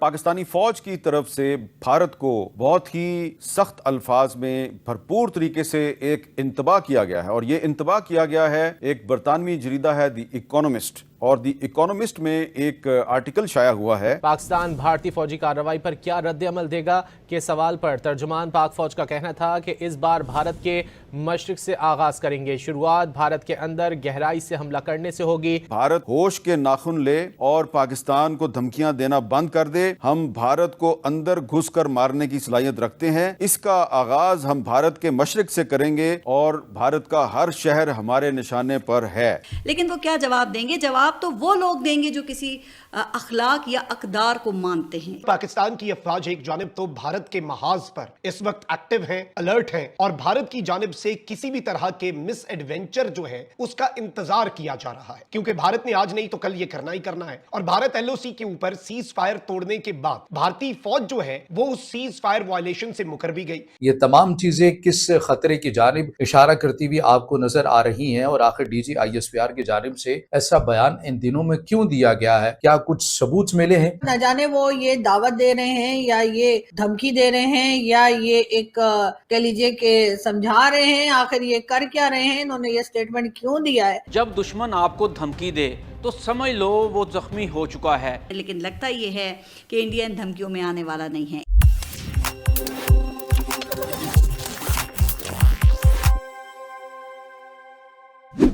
पाकिस्तानी फौज की तरफ से भारत को बहुत ही सख्त अल्फाज में भरपूर तरीके से एक इंतबाह किया गया है और ये इंतबाह किया गया है। एक बरतानवी जरीदा है द इकोनॉमिस्ट और द इकोनॉमिस्ट में एक आर्टिकल शाया हुआ है। पाकिस्तान भारतीय फौजी कार्रवाई पर क्या रद्द अमल देगा के सवाल पर तर्जुमान पाक फौज का कहना था कि इस बार भारत के मशरिक से आगाज करेंगे। शुरुआत भारत के अंदर गहराई से हमला करने से होगी। भारत होश के नाखून ले और पाकिस्तान को धमकियां देना बंद कर दे। हम भारत को अंदर घुसकर मारने की सलाहियत रखते हैं। इसका आगाज हम भारत के मशरिक से करेंगे और भारत का हर शहर हमारे निशाने पर है। लेकिन वो क्या जवाब देंगे? जवाब तो वो लोग देंगे जो किसी अखलाक या अकदार को मानते हैं। पाकिस्तान की अफवाज एक जानिब तो भारत के महाज पर इस वक्त एक्टिव हैं, अलर्ट हैं और भारत की जानिब से किसी भी तरह के मिस एडवेंचर जो है उसका इंतजार किया जा रहा है, क्योंकि भारत ने आज नहीं तो कल ये करना ही करना है। और भारत एलओसी के ऊपर सीज फायर तोड़ने के बाद भारतीय फौज जो है वो उस सीज फायर वायलेशन से मुकर भी गई। ये तमाम चीजें किस खतरे की जानिब इशारा करती हुई आपको नजर आ रही हैं और आखिर डीजी आईएसपीआर की जानिब से ऐसा बयान इन दिनों में क्यों दिया गया है? क्या कुछ सबूत मिले हैं? न जाने वो ये दावत दे रहे हैं या ये धमकी दे रहे हैं या ये एक कह लीजिए कि समझा रहे हैं, आखिर ये कर क्या रहे हैं, इन्होंने ये स्टेटमेंट क्यों दिया है? जब दुश्मन आपको धमकी दे तो समझ लो वो जख्मी हो चुका है। लेकिन लगता ये है कि इंडिया इन धमकियों में आने वाला नहीं है।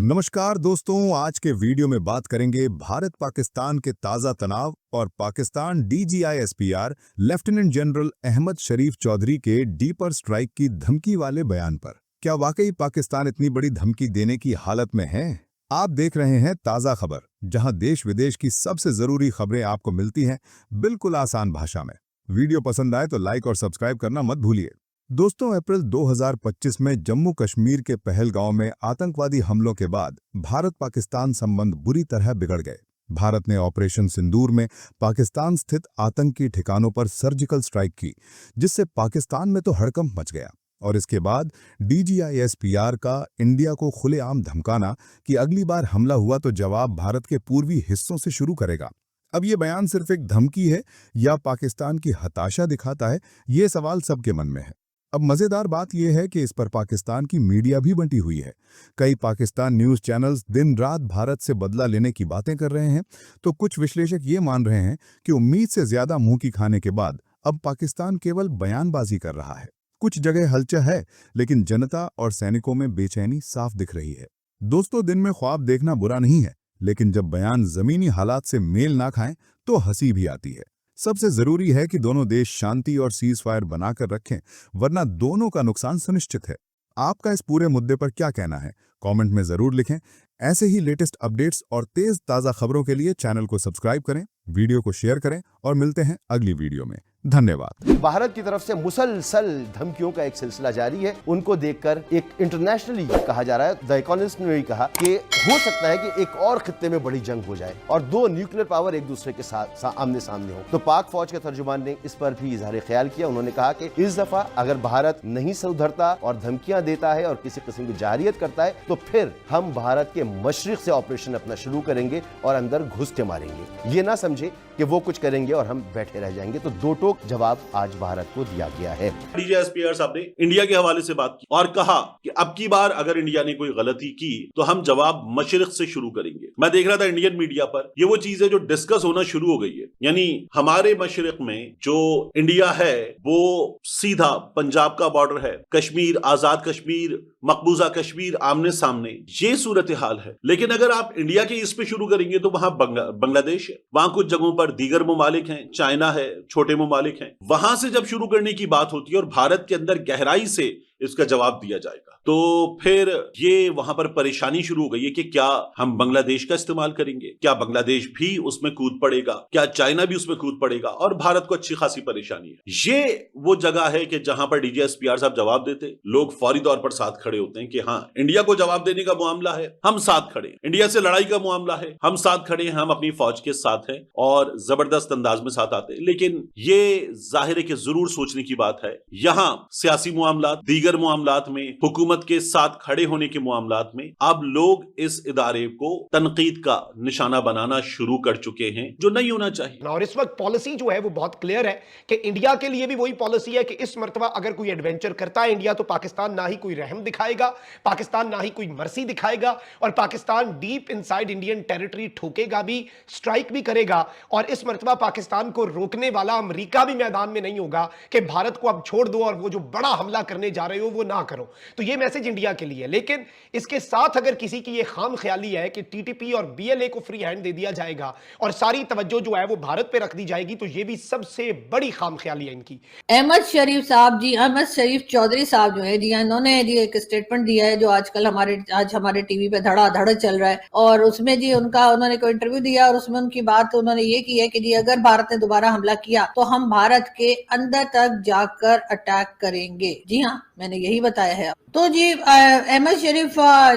नमस्कार दोस्तों, आज के वीडियो में बात करेंगे भारत पाकिस्तान के ताज़ा तनाव और Pakistan DG ISPR lieutenant general Ahmed Sharif Chaudhry के डीपर स्ट्राइक की धमकी वाले बयान पर। क्या वाकई पाकिस्तान इतनी बड़ी धमकी देने की हालत में है? आप देख रहे हैं ताज़ा खबर, जहां देश विदेश की सबसे जरूरी खबरें आपको मिलती हैं बिल्कुल आसान भाषा में। वीडियो पसंद आए तो लाइक और सब्सक्राइब करना मत भूलिए। दोस्तों, अप्रैल 2025 में जम्मू कश्मीर के पहलगांव में आतंकवादी हमलों के बाद भारत पाकिस्तान संबंध बुरी तरह बिगड़ गए। भारत ने ऑपरेशन सिंदूर में पाकिस्तान स्थित आतंकी ठिकानों पर सर्जिकल स्ट्राइक की, जिससे पाकिस्तान में तो हड़कंप मच गया। और इसके बाद डीजीआईएसपीआर का इंडिया को खुलेआम धमकाना कि अगली बार हमला हुआ तो जवाब भारत के पूर्वी हिस्सों से शुरू करेगा। अब ये बयान सिर्फ एक धमकी है या पाकिस्तान की हताशा दिखाता है, ये सवाल सबके मन में है। अब मजेदार बात यह है कि इस पर पाकिस्तान की मीडिया भी बंटी हुई है। कई पाकिस्तान न्यूज़ चैनल्स दिन रात भारत से बदला लेने की बातें कर रहे हैं, तो कुछ विश्लेषक ये मान रहे हैं कि उम्मीद से ज्यादा मुंह की खाने के बाद अब पाकिस्तान केवल बयानबाजी कर रहा है। कुछ जगह हलचल है, लेकिन जनता और सैनिकों में बेचैनी साफ दिख रही है। दोस्तों, दिन में ख्वाब देखना बुरा नहीं है, लेकिन जब बयान जमीनी हालात से मेल ना खाएं तो हंसी भी आती है। सबसे जरूरी है कि दोनों देश शांति और सीज फायर बनाकर रखें, वरना दोनों का नुकसान सुनिश्चित है। आपका इस पूरे मुद्दे पर क्या कहना है? कमेंट में जरूर लिखें। ऐसे ही लेटेस्ट अपडेट्स और तेज ताज़ा खबरों के लिए चैनल को सब्सक्राइब करें, वीडियो को शेयर करें और मिलते हैं अगली वीडियो में। धन्यवाद। भारत की तरफ से मुसलसल धमकियों का एक सिलसिला जारी है। उनको देखकर एक इंटरनेशनली कहा जा रहा है, द इकोनॉमिस्ट ने भी कहा कि हो सकता है कि एक और खित्ते में बड़ी जंग हो जाए और दो न्यूक्लियर पावर एक दूसरे के साथ आमने सामने हो। तो पाक फौज के तर्जुमान ने इस पर भी इजहार ख्याल किया। उन्होंने कहा कि इस दफा अगर भारत नहीं सुधरता और धमकियां देता है और किसी किस्म की जारियत करता है तो फिर हम भारत के मशरिक से ऑपरेशन अपना शुरू करेंगे और अंदर घुस के मारेंगे। ये ना समझे कि वो कुछ करेंगे और हम बैठे रह जाएंगे। तो दो टोक जवाब आज भारत को दिया गया है। डीजीआईएसपीआर साहब ने इंडिया के हवाले से बात की और कहा कि अब की बार अगर इंडिया ने कोई गलती की तो हम जवाब मशरिक से शुरू करेंगे। मैं देख रहा था इंडियन मीडिया पर ये वो चीज है जो डिस्कस होना शुरू हो गई है, यानी हमारे मशरिक में जो इंडिया है वो सीधा पंजाब का बॉर्डर है, कश्मीर, आजाद कश्मीर, मकबूजा कश्मीर आमने सामने, ये सूरत हाल है। लेकिन अगर आप इंडिया के इस पे शुरू करेंगे तो वहां बांग्लादेश है, वहां कुछ जगहों पर दीगर ममालिक हैं, चाइना है, छोटे ममालिक हैं। वहां से जब शुरू करने की बात होती है और भारत के अंदर गहराई से इसका जवाब दिया जाएगा तो फिर ये वहां पर परेशानी शुरू हो गई है कि क्या हम बांग्लादेश का इस्तेमाल करेंगे, क्या बांग्लादेश भी उसमें कूद पड़ेगा, क्या चाइना भी उसमें कूद पड़ेगा, और भारत को अच्छी खासी परेशानी है। ये वो जगह है कि जहां पर डीजीआईएसपीआर साहब जवाब देते, लोग फौरी तौर पर साथ खड़े होते हैं कि हाँ, इंडिया को जवाब देने का मामला है, हम साथ खड़े हैं। इंडिया से लड़ाई का मामला है, हम साथ खड़े हैं, हम अपनी फौज के साथ हैं और जबरदस्त अंदाज में साथ आते हैं। लेकिन ये जाहिर है कि जरूर सोचने की बात है, यहां सियासी मामला, दीगर दीगर मामलात में, हुकूमत के साथ खड़े होने के मामलात में अब लोग इस इदारे को तनकीद का निशाना बनाना शुरू कर चुके हैं, जो नहीं होना चाहिए। और इस वक्त पॉलिसी जो है वो बहुत क्लियर है कि इंडिया के लिए भी वही पॉलिसी है कि इस मर्तबा अगर कोई एडवेंचर करता है इंडिया, तो पाकिस्तान ना ही कोई रहम दिखाएगा, पाकिस्तान ना ही कोई मर्सी दिखाएगा, और Pakistan deep inside Indian territory ठोकेगा भी, स्ट्राइक भी करेगा। और इस मर्तबा पाकिस्तान को रोकने वाला अमेरिका भी मैदान में नहीं होगा कि भारत को अब छोड़ दो और वो जो बड़ा हमला करने जा रहे हो वो ना करो। तो ये मैसेज इंडिया के लिए है। लेकिन इसके साथ अगर किसी की ये खाम ख्याली है कि टीटीपी और बीएलए को फ्री हैंड दे दिया जाएगा और सारी तवज्जो जो है वो भारत पे रख दी जाएगी, तो ये भी सबसे बड़ी खाम ख्याली है इनकी। अहमद शरीफ साहब जी, अहमद शरीफ चौधरी साहब जो है जी, इन्होंने जी एक स्टेटमेंट दिया है जो आजकल हमारे टीवी पे धड़ाधड़ चल रहा है, और उसमें जी उन्होंने कोई इंटरव्यू दिया और उसमें उनकी बात उन्होंने ये की है कि जी अगर भारत ने दोबारा हमला किया तो हम भारत के अंदर तक जाकर अटैक करेंगे। जी हाँ, मैंने यही बताया है। तो जी अहमद शरीफ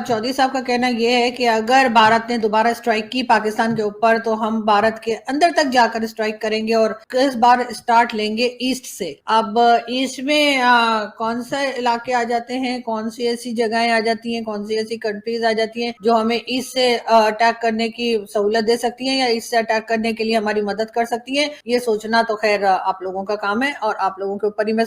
चौधरी साहब का कहना यह है कि अगर भारत ने दोबारा स्ट्राइक की पाकिस्तान के ऊपर तो हम भारत के अंदर तक जाकर स्ट्राइक करेंगे, और इस बार स्टार्ट लेंगे ईस्ट से। अब ईस्ट में कौन से इलाके आ जाते हैं, कौन सी ऐसी जगहें आ जाती हैं, कौन सी ऐसी कंट्रीज आ जाती हैं जो हमें ईस्ट से अटैक करने की सहूलत दे सकती हैं या ईस्ट से अटैक करने के लिए हमारी मदद कर सकती हैं, ये सोचना तो खैर आप लोगों का काम है और आप लोगों के ऊपर ही मैं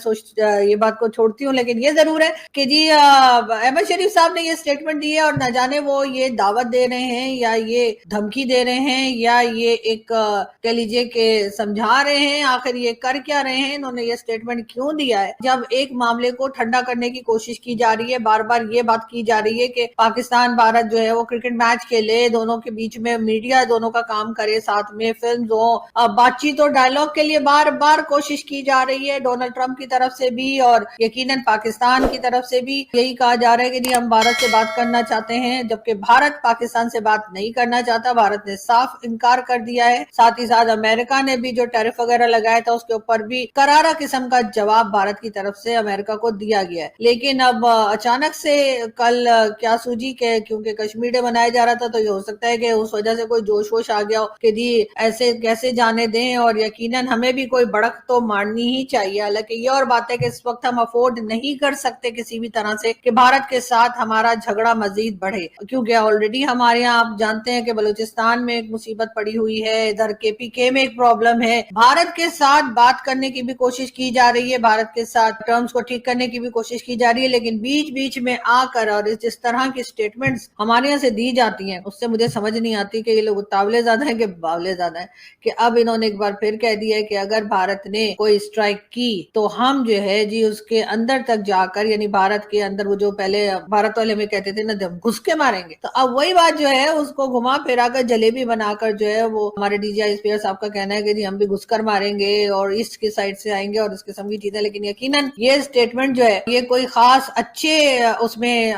ये बात को छोड़ती हूँ। लेकिन ये जरूर है कि जी अहमद शरीफ साहब ने ये स्टेटमेंट दी है और न जाने वो ये दावत दे रहे हैं या ये धमकी दे रहे हैं या ये एक कह लीजिए कि समझा रहे हैं, आखिर ये कर क्या रहे हैं, इन्होंने ये स्टेटमेंट क्यों दिया है। जब एक मामले को ठंडा करने की कोशिश की जा रही है, बार बार ये बात की जा रही है कि पाकिस्तान भारत जो है वो क्रिकेट मैच खेले, दोनों के बीच में मीडिया दोनों का काम करे, साथ में फिल्म हो, बातचीत और डायलॉग के लिए बार बार कोशिश की जा रही है डोनाल्ड ट्रंप की तरफ से भी और यकीनन पाकिस्तान की तरफ से भी यही कहा जा रहा है कि नहीं हम भारत से बात करना चाहते हैं, जबकि भारत पाकिस्तान से बात नहीं करना चाहता। भारत ने साफ इनकार कर दिया है। साथ ही साथ अमेरिका ने भी जो टैरिफ वगैरह लगाया था उसके ऊपर भी करारा किस्म का जवाब भारत की तरफ से अमेरिका को दिया गया है। लेकिन अब अचानक से कल क्या सूझी के क्योंकि कश्मीर डे मनाया जा रहा था, तो ये हो सकता है कि उस वजह से कोई जोश वोश आ गया हो कि जी ऐसे कैसे जाने दें, और यकीनन हमें भी कोई बढ़क तो मारनी ही चाहिए। हालांकि ये और बात है कि इस वक्त हम अफोर्ड नहीं कर सकते किसी भी तरह से कि भारत के साथ हमारा झगड़ा मजीद बढ़े, क्योंकि ऑलरेडी हमारे यहाँ आप जानते हैं कि बलूचिस्तान में एक मुसीबत पड़ी हुई है, इधर केपीके में एक प्रॉब्लम है। भारत के साथ बात करने की भी कोशिश की जा रही है, भारत के साथ टर्म्स को ठीक करने की भी कोशिश की जा रही है, लेकिन बीच बीच में आकर और जिस तरह की स्टेटमेंट्स हमारे यहाँ से दी जाती हैं उससे मुझे समझ नहीं आती कि ये लोग उतावले ज्यादा है कि बावले ज्यादा है, कि अब इन्होंने एक बार फिर कह दिया है कि अगर भारत ने कोई स्ट्राइक की तो हम जो है जी उसके अंदर तक जाकर, यानी भारत के अंदर वो जो पहले भारत वाले में कहते थे ना हम घुस के मारेंगे, तो अब वही बात जो है उसको घुमा फिरा कर जलेबी बनाकर जो है वो हमारे डीजीआई एसपीआर साहब का कहना है कि जी हम भी घुसकर मारेंगे और ईस्ट की साइड से आएंगे और इस किस्म की चीजें। लेकिन यकीनन ये स्टेटमेंट जो है ये कोई खास अच्छे उसमें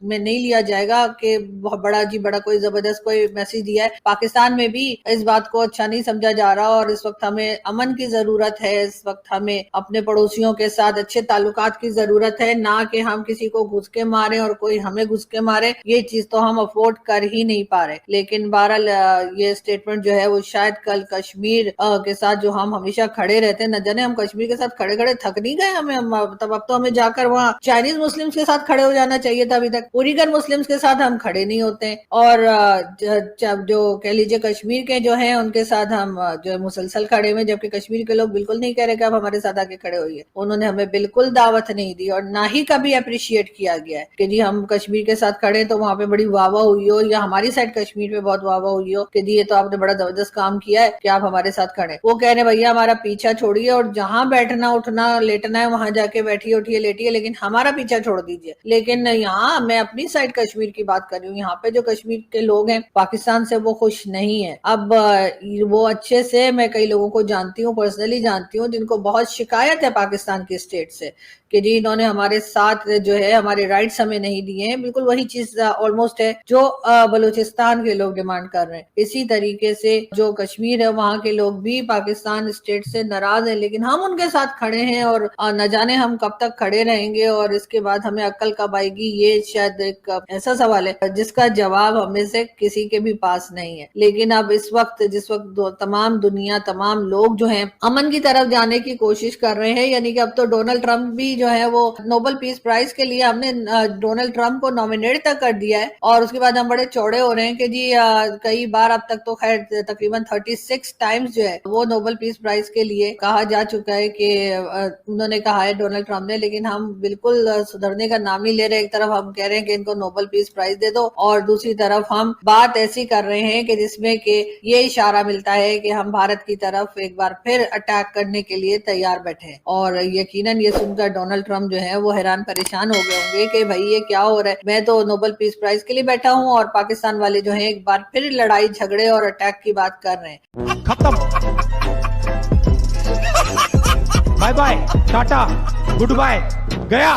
में नहीं लिया जाएगा कि बहुत बड़ा जी बड़ा कोई जबरदस्त कोई मैसेज दिया है। पाकिस्तान में भी इस बात को अच्छा नहीं समझा जा रहा और इस वक्त हमें अमन की जरूरत है, इस वक्त हमें अपने पड़ोसियों के साथ अच्छे ताल्लुकात की जरूरत है, ना कि हम किसी को घुस के मारे और कोई हमें घुस के मारे। ये चीज तो हम अफोर्ड कर ही नहीं पा रहे। लेकिन बहरहाल ये स्टेटमेंट जो है वो शायद कल कश्मीर के साथ जो हम हमेशा खड़े रहते हैं, न जाने हम कश्मीर के साथ खड़े खड़े थक नहीं गए हमें, तब अब तो हमें जाकर वहाँ चाइनीज मुस्लिम्स के साथ खड़े हो जाना चाहिए था। अभी तक उइगर मुस्लिम्स के साथ हम खड़े नहीं होते और जो कह लीजिए कश्मीर के जो है उनके साथ हम जो मुसलसल खड़े हुए, जबकि कश्मीर के लोग बिल्कुल नहीं कह रहे कि आप हमारे साथ आके खड़े होइए। उन्होंने हमें बिल्कुल दावत नहीं दी और ना ही कभी अप्रिशिएट किया गया है कि जी हम कश्मीर के साथ खड़े तो वहां पे बड़ी वाहवाह हुई हो या हमारी साइड कश्मीर पे बहुत वाहवाह हुई हो कि जी ये तो आपने बड़ा जबरदस्त काम किया है कि आप हमारे साथ खड़े। वो कह रहे भैया हमारा पीछा छोड़िए और जहां बैठना उठना लेटना है वहां जाके बैठिए उठिए लेटिए, लेकिन हमारा पीछा छोड़ दीजिए। लेकिन यहाँ मैं अपनी साइड कश्मीर की बात कर रही हूँ, यहाँ पे जो कश्मीर के लोग हैं पाकिस्तान से वो खुश नहीं है। अब वो अच्छे से मैं कई लोगों को जानती हूँ, पर्सनली जानती हूँ, जिनको बहुत शिकायत है पाकिस्तान की स्टेट से कि जी इन्होंने हमारे साथ जो है हमारे राइट्स हमें नहीं दिए हैं। बिल्कुल वही चीज ऑलमोस्ट है जो बलूचिस्तान के लोग डिमांड कर रहे हैं। इसी तरीके से जो कश्मीर है वहां के लोग भी पाकिस्तान स्टेट से नाराज हैं, लेकिन हम उनके साथ खड़े हैं और न जाने हम कब तक खड़े रहेंगे और इसके बाद हमें अक्ल कब आएगी, ये शायद एक ऐसा सवाल है जिसका जवाब हमें से किसी के भी पास नहीं है। लेकिन अब इस वक्त जिस वक्त तमाम दुनिया तमाम लोग जो है अमन की तरफ जाने की कोशिश कर रहे हैं, यानी कि अब तो डोनाल्ड ट्रंप भी जो है वो नोबेल पीस प्राइज के लिए हमने डोनाल्ड ट्रंप को नॉमिनेट तक कर दिया है, और उसके बाद हम बड़े चौड़े हो रहे हैं कि जी कई बार अब तक तो खैर तकरीबन 36 टाइम्स जो है वो नोबेल पीस प्राइज के लिए कहा जा चुका है कि उन्होंने कहा है डोनाल्ड ट्रंप ने, लेकिन हम बिल्कुल सुधरने का नाम नहीं ले रहे। एक तरफ हम कह रहे हैं कि इनको नोबेल पीस प्राइज दे दो, और दूसरी तरफ हम बात ऐसी कर रहे हैं कि जिसमें कि ये इशारा मिलता है कि हम भारत की तरफ एक बार फिर अटैक करने के लिए तैयार बैठे हैं। और यकीनन ये सुनकर डोनाल्ड ट्रंप जो है वो हैरान परेशान हो गए होंगे कि भाई ये क्या हो रहा है, मैं तो नोबेल पीस प्राइज के लिए बैठा हूँ और पाकिस्तान वाले जो है एक बार फिर लड़ाई झगड़े और अटैक की बात कर रहे हैं। खत्म, बाय बाय, टाटा, गुड बाय, गया।